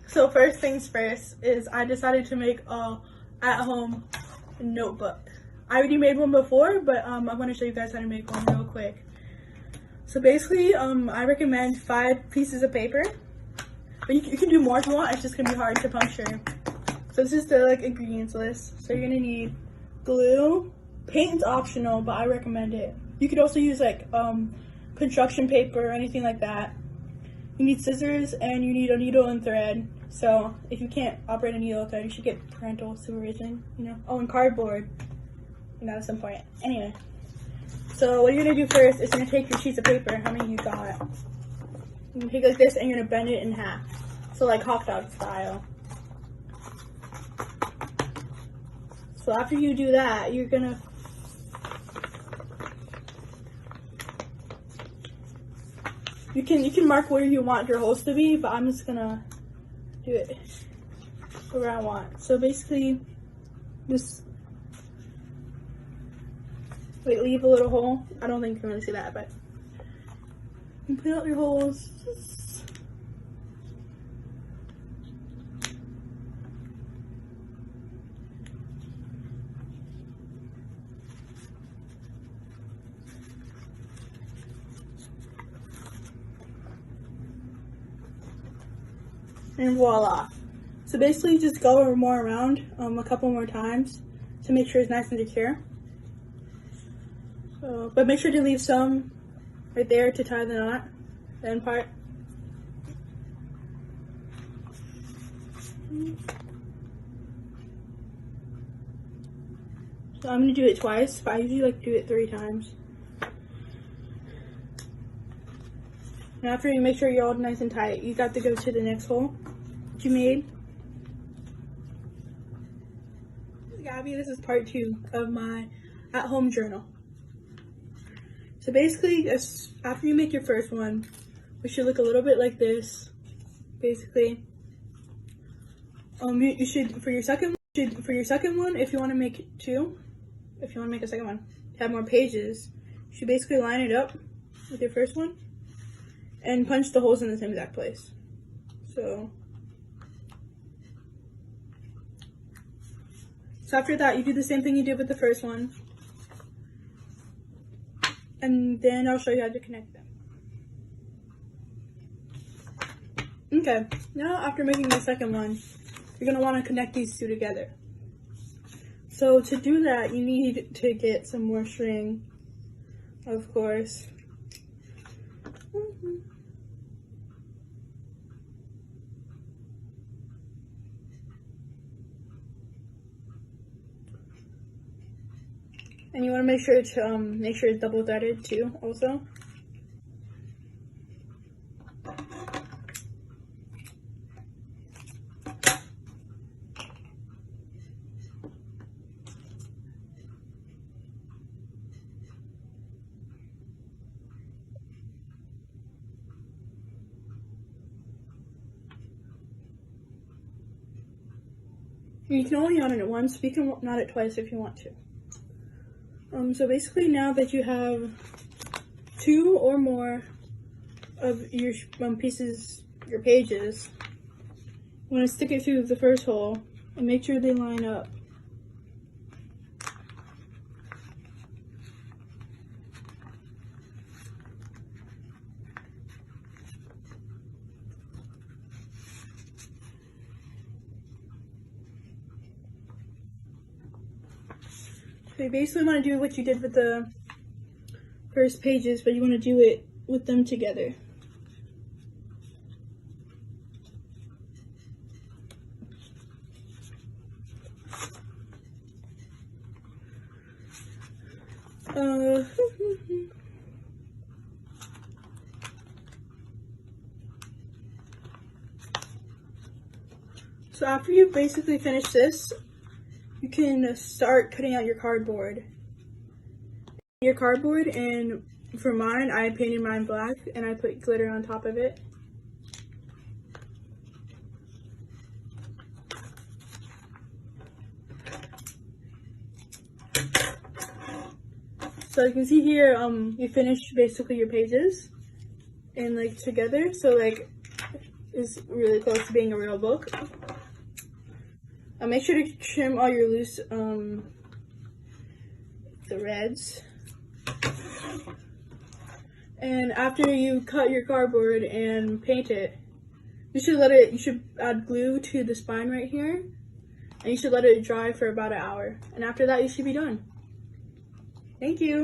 So first things first is I decided to make a at-home notebook. I already made one before, but I want to show you guys how to make one real quick. So basically, I recommend 5 pieces of paper, but you can do more if you want. It's just gonna be hard to puncture. So this is the ingredients list. So you're gonna need glue. Paint is optional, but I recommend it. You could also use construction paper or anything like that. You need scissors and you need a needle and thread. So if you can't operate a needle and thread, you should get parental supervision, Oh, and cardboard, at some point. Anyway, so what you're gonna do first is you're gonna take your sheets of paper, how many you got. You're gonna take like this and you're gonna bend it in half. So like hot dog style. So after you do that, you're gonna You can mark where you want your holes to be, but I'm just gonna do it where I want. So basically, just leave a little hole. I don't think you're gonna see that, but you put out your holes. And voila. So basically just go more around a couple more times to make sure it's nice and secure. But make sure to leave some right there to tie the knot, the end part. So I'm going to do it twice, but I usually like to do it 3 times. And after you make sure you're all nice and tight, you got to go to the next hole that you made. Gabby, this is part 2 of my at-home journal. So basically, after you make your first one, it should look a little bit like this. Basically, you should for your second one, if you want to make 2, if you want to make a second one, have more pages, you should basically line it up with your first one and punch the holes in the same exact place. So after that, you do the same thing you did with the first one, and then I'll show you how to connect them. Okay, now after making the second one, you're going to want to connect these 2 together. So to do that, you need to get some more string, of course. And you want to make sure it's double threaded too, also. You can only knot it once, but you can knot it twice if you want to. So basically, now that you have 2 or more of your pages, you want to stick it through the first hole and make sure they line up. So you basically want to do what you did with the first pages, but you want to do it with them together. So after you basically finish this, you can start cutting out your cardboard. And for mine, I painted mine black and I put glitter on top of it. So you can see here, you finished basically your pages and together. So is really close to being a real book. Make sure to trim all your loose threads. And after you cut your cardboard and paint it, you should add glue to the spine right here, and you should let it dry for about an hour. And after that, you should be done. Thank you.